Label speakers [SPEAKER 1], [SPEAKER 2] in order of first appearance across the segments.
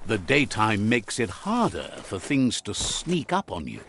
[SPEAKER 1] The daytime makes it harder for things to sneak up on you.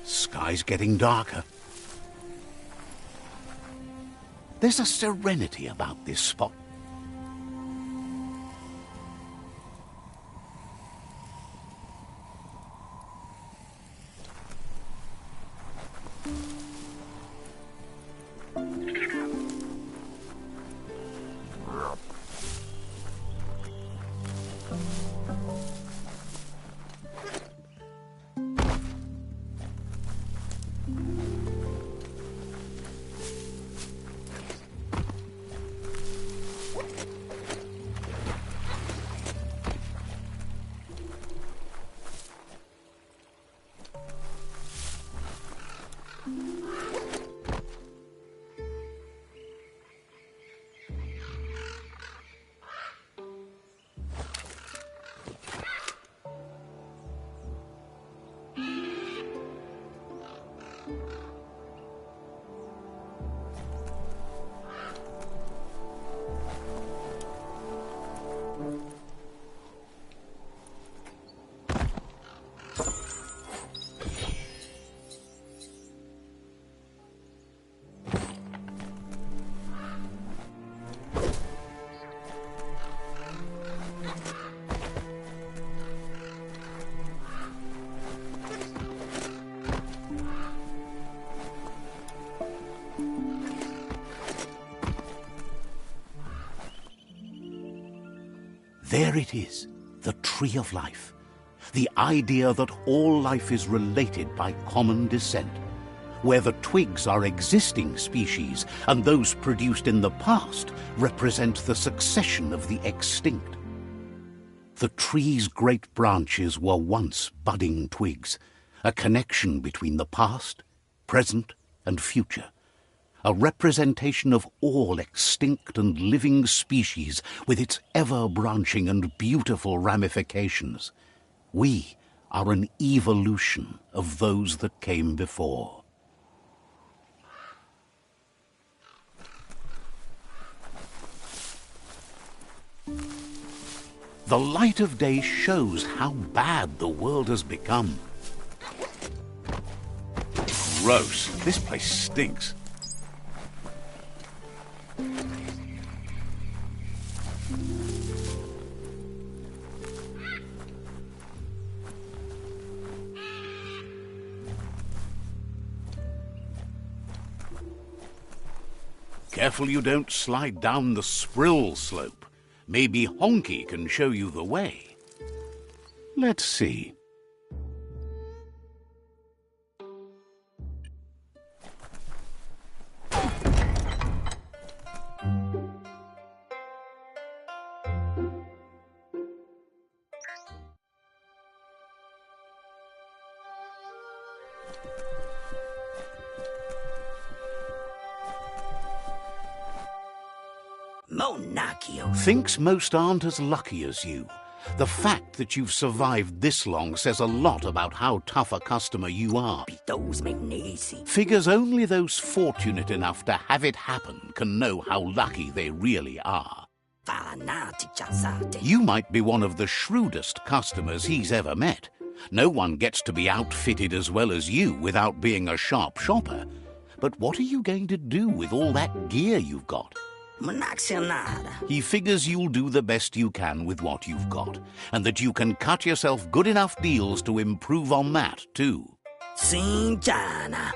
[SPEAKER 1] Sky's getting darker. There's a serenity about this spot. There it is, the tree of life. The idea that all life is related by common descent, where the twigs are existing species and those produced in the past represent the succession of the extinct. The tree's great branches were once budding twigs, a connection between the past, present, and future. A representation of all extinct and living species with its ever-branching and beautiful ramifications. We are an evolution of those that came before. The light of day shows how bad the world has become. Gross. This place stinks. Careful you don't slide down the Sprill slope. Maybe Honky can show you the way. Let's see. Thinks most aren't as lucky as you. The fact that you've survived this long says a lot about how tough a customer you are. Figures only those fortunate enough to have it happen can know how lucky they really are. You might be one of the shrewdest customers he's ever met. No one gets to be outfitted as well as you without being a sharp shopper. But what are you going to do with all that gear you've got? He figures you'll do the best you can with what you've got, and that you can cut yourself good enough deals to improve on that, too.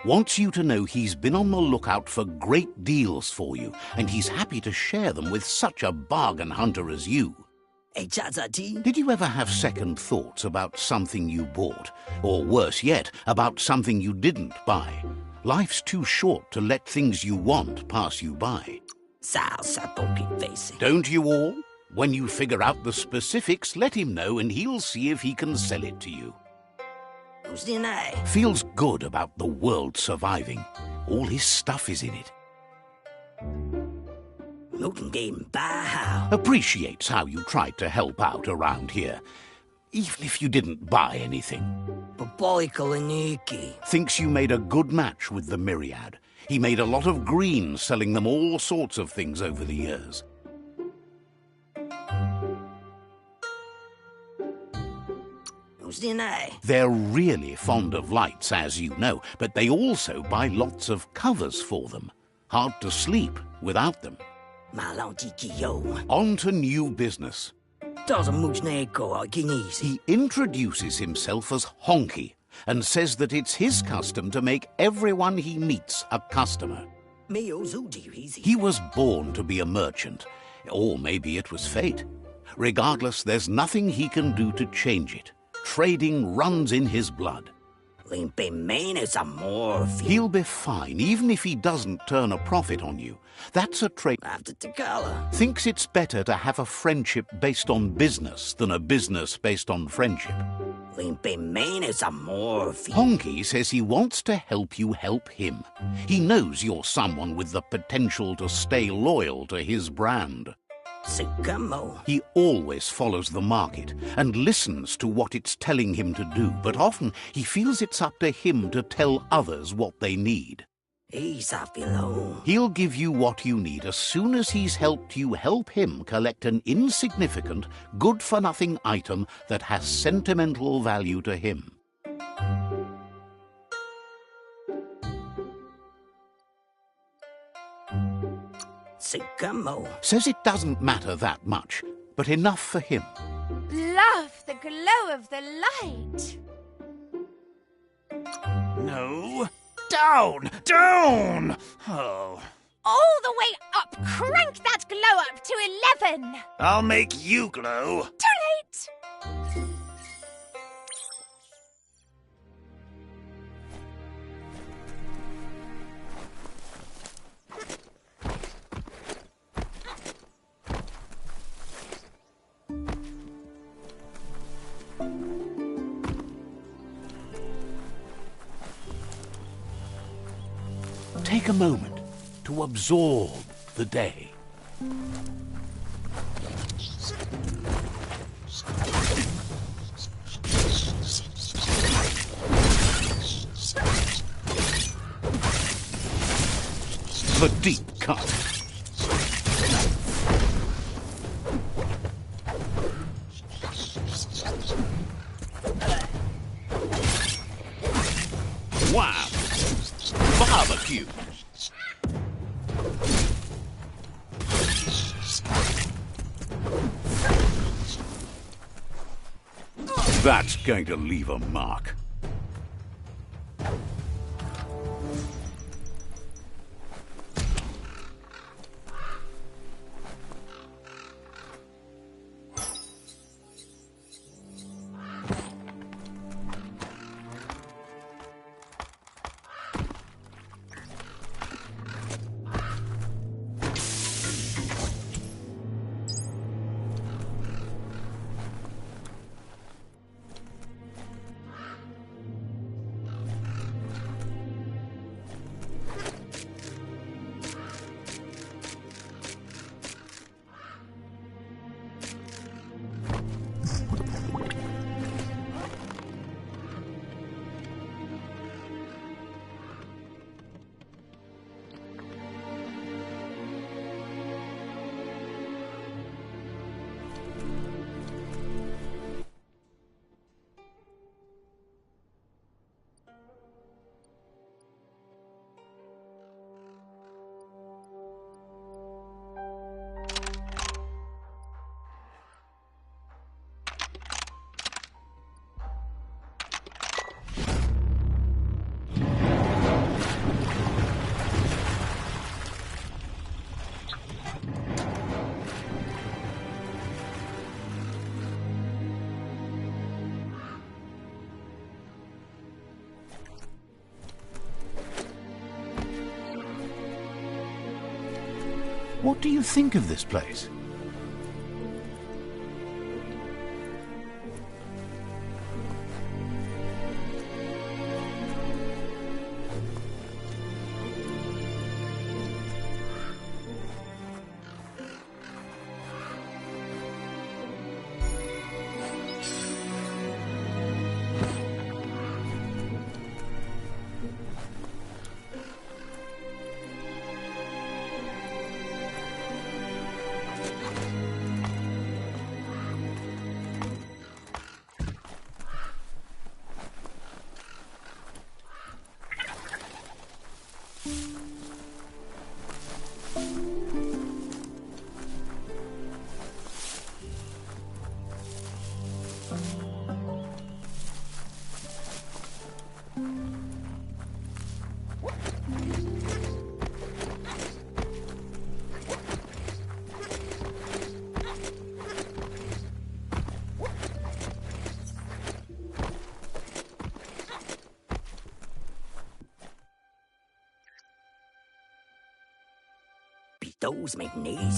[SPEAKER 1] Wants you to know he's been on the lookout for great deals for you, and he's happy to share them with such a bargain hunter as you. Did you ever have second thoughts about something you bought, or worse yet, about something you didn't buy? Life's too short to let things you want pass you by. Don't you all? When you figure out the specifics, let him know and he'll see if he can sell it to you. Feels good about the world surviving. All his stuff is in it. Appreciates how you tried to help out around here, even if you didn't buy anything. Thinks you made a good match with the Myriad. He made a lot of green selling them all sorts of things over the years. They're really fond of lights, as you know, but they also buy lots of covers for them. Hard to sleep without them. On to new business. He introduces himself as Honky and says that it's his custom to make everyone he meets a customer. He was born to be a merchant, or maybe it was fate. Regardless, there's nothing he can do to change it. Trading runs in his blood. He'll be fine, even if he doesn't turn a profit on you. That's a trait. Thinks it's better to have a friendship based on business than a business based on friendship. Honky says he wants to help you help him. He knows you're someone with the potential to stay loyal to his brand. He always follows the market and listens to what it's telling him to do, but often he feels it's up to him to tell others what they need. He'll give you what you need as soon as he's helped you help him collect an insignificant, good-for-nothing item that has sentimental value to him. Says it doesn't matter that much, but enough for him.
[SPEAKER 2] Love the glow of the light.
[SPEAKER 3] No. Down! Down! Oh.
[SPEAKER 2] All the way up. Crank that glow up to 11.
[SPEAKER 3] I'll make you glow.
[SPEAKER 2] Too late.
[SPEAKER 1] Take a moment to absorb the day. The deep cut. Wow! Barbecue! That's going to leave a mark. What do you think of this place?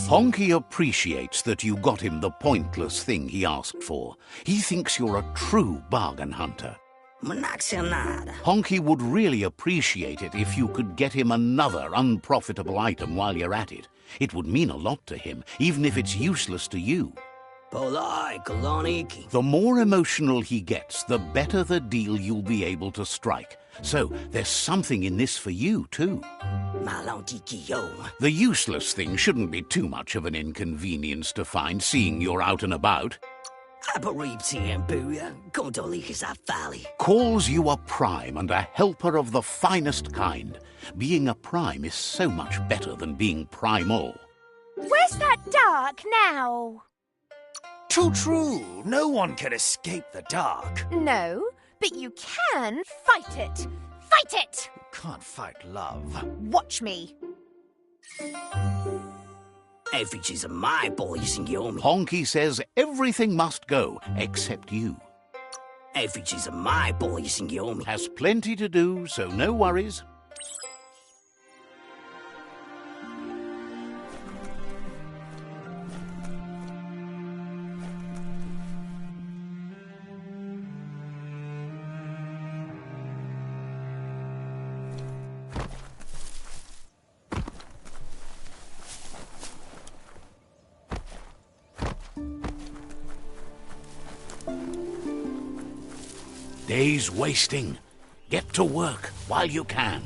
[SPEAKER 1] Honky appreciates that you got him the pointless thing he asked for. He thinks you're a true bargain hunter. Honky would really appreciate it if you could get him another unprofitable item while you're at it. It would mean a lot to him, even if it's useless to you. The more emotional he gets, the better the deal you'll be able to strike. So there's something in this for you, too. The useless thing shouldn't be too much of an inconvenience to find, seeing you're out and about. Calls you a prime and a helper of the finest kind. Being a prime is so much better than being primal.
[SPEAKER 2] Where's that dark now?
[SPEAKER 3] Too true. No one can escape the dark.
[SPEAKER 2] No, but you can fight it. Fight it!
[SPEAKER 3] You can't fight love.
[SPEAKER 2] Watch me.
[SPEAKER 1] Honky says everything must go, except you. Has plenty to do, so no worries. Day's wasting. Get to work while you can.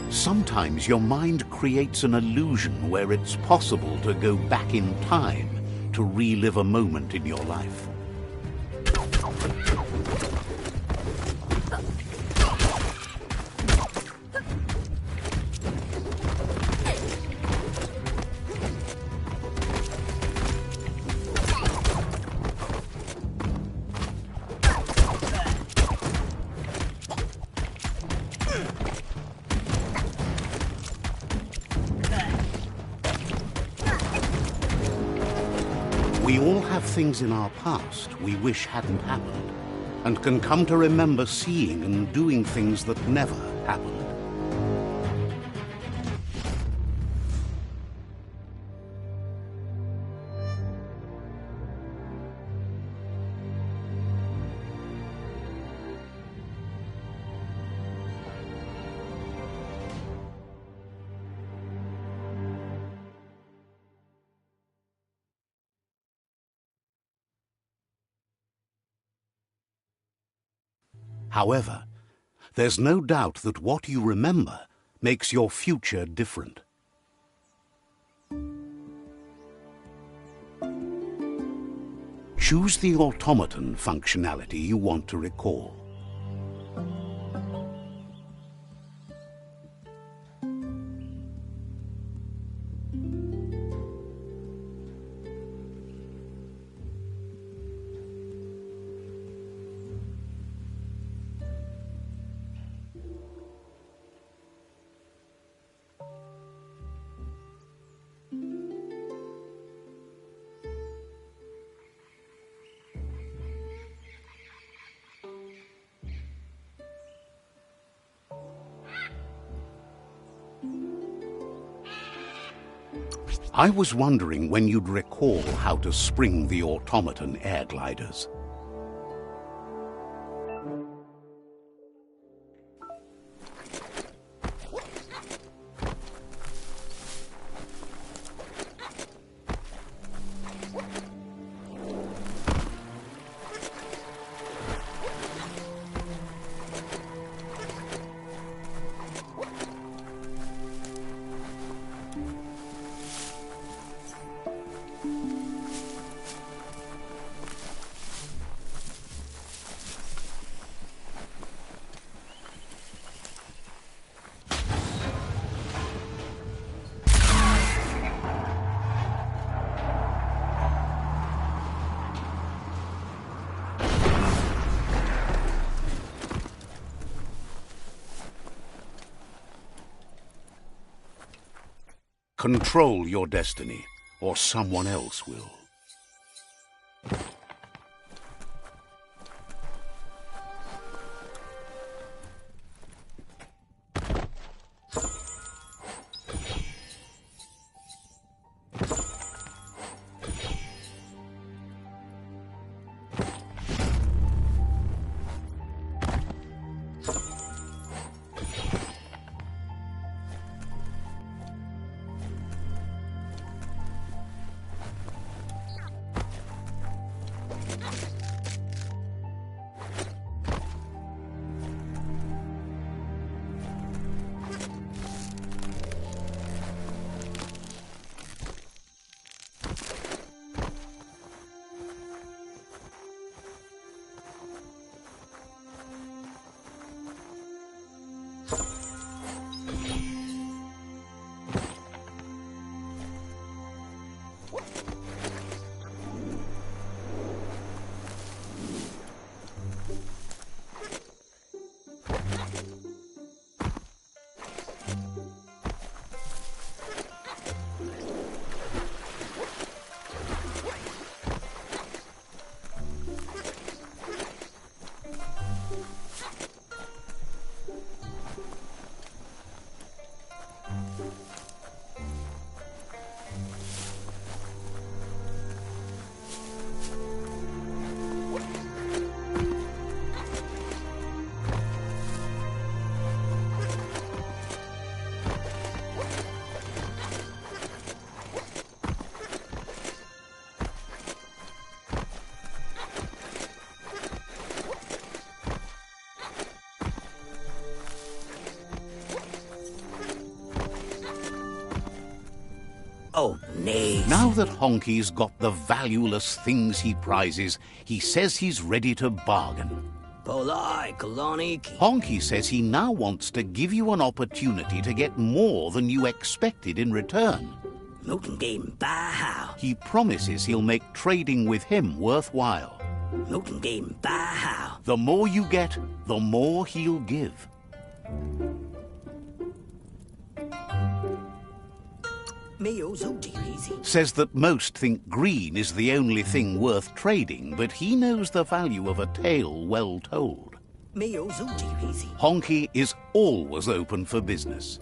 [SPEAKER 1] Sometimes your mind creates an illusion where it's possible to go back in time to relive a moment in your life. We all have things in our past we wish hadn't happened, and can come to remember seeing and doing things that never happened. However, there's no doubt that what you remember makes your future different. Choose the automaton functionality you want to recall. I was wondering when you'd recall how to spring the automaton air gliders. Control your destiny, or someone else will.
[SPEAKER 3] Oh, nay.
[SPEAKER 1] Now that Honky's got the valueless things he prizes, he says he's ready to bargain.
[SPEAKER 3] Polai, Kalani.
[SPEAKER 1] Honky says he now wants to give you an opportunity to get more than you expected in return.
[SPEAKER 3] Milton game by how?
[SPEAKER 1] He promises he'll make trading with him worthwhile.
[SPEAKER 3] Milton game by how?
[SPEAKER 1] The more you get, the more he'll give. Says that most think green is the only thing worth trading, but he knows the value of a tale well told. Honky is always open for business.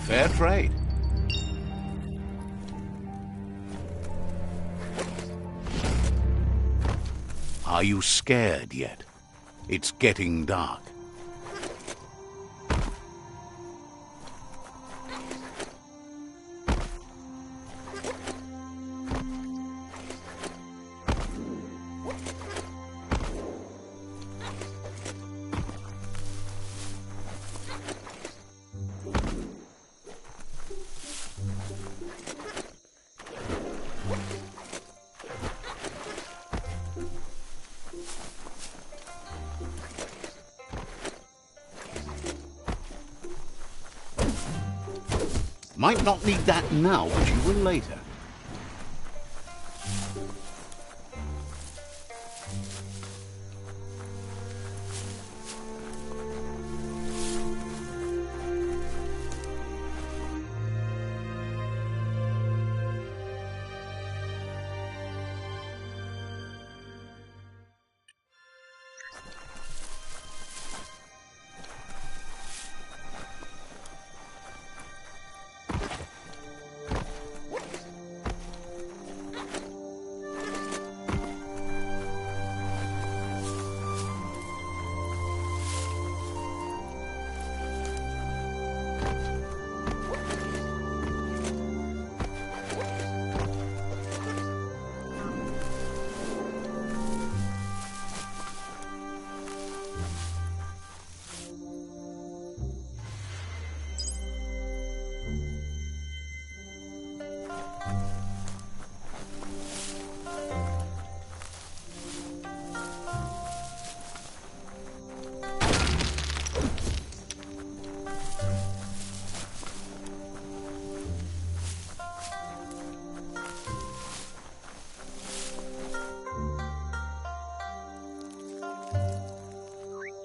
[SPEAKER 1] Fair trade. Are you scared yet? It's getting dark. Might not need that now, but you will later.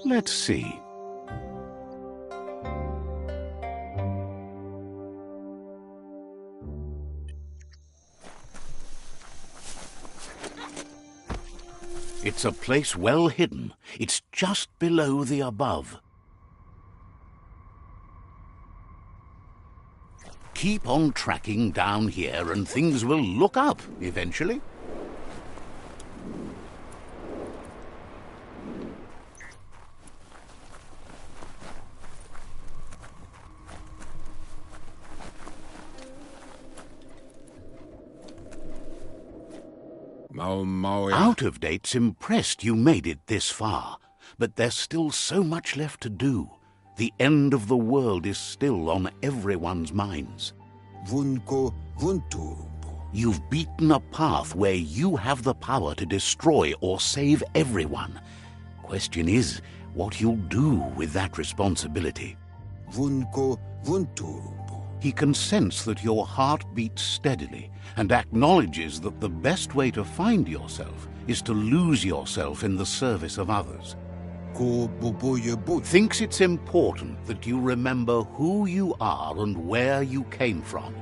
[SPEAKER 1] Let's see. It's a place well hidden. It's just below the above. Keep on tracking down here and things will look up eventually. Out of Date's impressed you made it this far, but there's still so much left to do. The end of the world is still on everyone's minds. You've beaten a path where you have the power to destroy or save everyone. Question is, what you'll do with that responsibility. He can sense that your heart beats steadily and acknowledges that the best way to find yourself is to lose yourself in the service of others. Thinks it's important that you remember who you are and where you came from.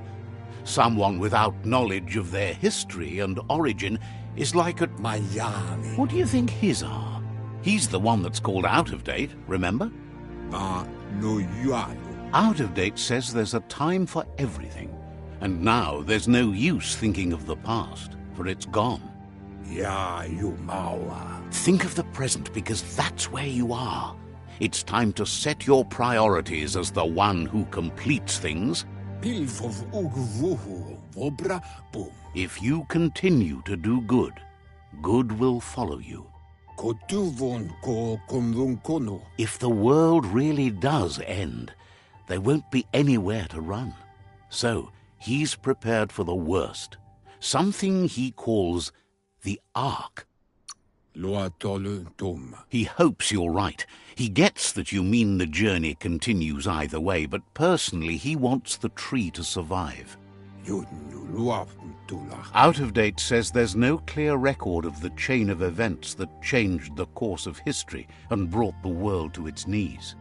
[SPEAKER 1] Someone without knowledge of their history and origin is like a... What do you think his are? He's the one that's called Out of Date, remember? Out of Date says there's a time for everything, and now there's no use thinking of the past, for it's gone. Think of the present, because that's where you are. It's time to set your priorities as the one who completes things. If you continue to do good, good will follow you. If the world really does end, there won't be anywhere to run. So he's prepared for the worst, something he calls the Ark. He hopes you're right. He gets that you mean the journey continues either way, but personally he wants the tree to survive. Out of Date says there's no clear record of the chain of events that changed the course of history and brought the world to its knees.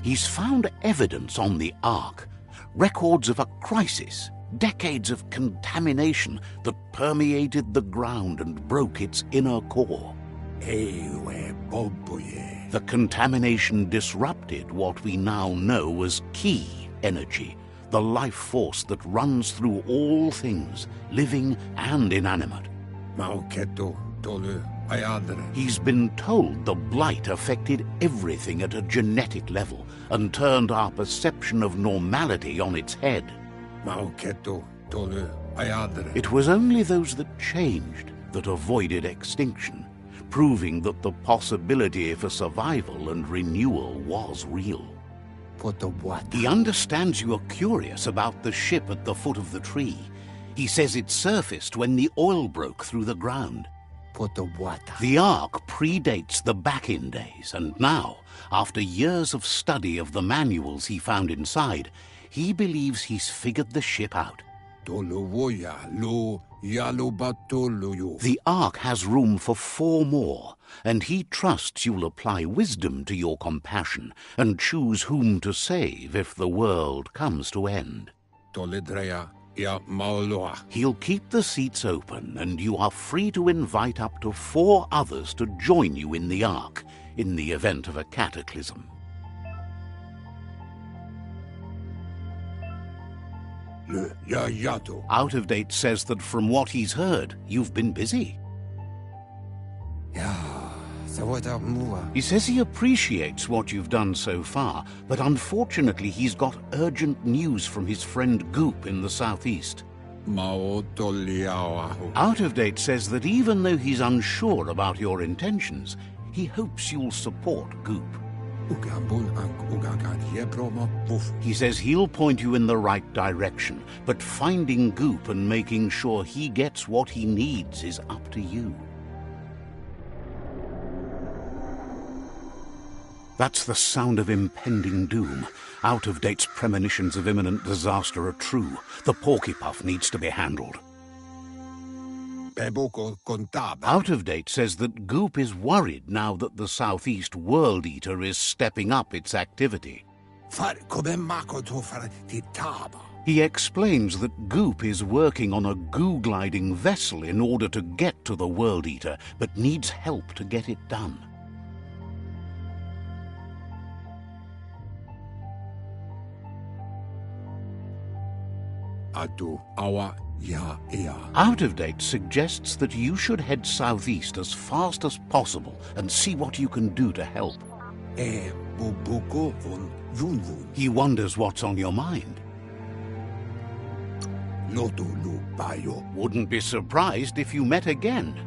[SPEAKER 1] He's found evidence on the Ark, records of a crisis, decades of contamination that permeated the ground and broke its inner core. The contamination disrupted what we now know as Ki, energy, the life force that runs through all things, living and inanimate. He's been told the blight affected everything at a genetic level and turned our perception of normality on its head. It was only those that changed that avoided extinction, proving that the possibility for survival and renewal was real. He understands you are curious about the ship at the foot of the tree. He says it surfaced when the oil broke through the ground. The Ark predates the back-in days, and now, after years of study of the manuals he found inside, he believes he's figured the ship out. The Ark has room for 4 more, and he trusts you'll apply wisdom to your compassion and choose whom to save if the world comes to end. He'll keep the seats open, and you are free to invite up to 4 others to join you in the Ark, in the event of a cataclysm. Out of Date says that from what he's heard, you've been busy. He says he appreciates what you've done so far, but unfortunately he's got urgent news from his friend Goop in the southeast. Out of Date says that even though he's unsure about your intentions, he hopes you'll support Goop. He says he'll point you in the right direction, but finding Goop and making sure he gets what he needs is up to you. That's the sound of impending doom. Out of Date's premonitions of imminent disaster are true. The Porkypuff needs to be handled. Out of Date says that Goop is worried now that the Southeast World Eater is stepping up its activity. He explains that Goop is working on a goo-gliding vessel in order to get to the World Eater, but needs help to get it done. Out of Date suggests that you should head southeast as fast as possible and see what you can do to help. He wonders what's on your mind. Wouldn't be surprised if you met again.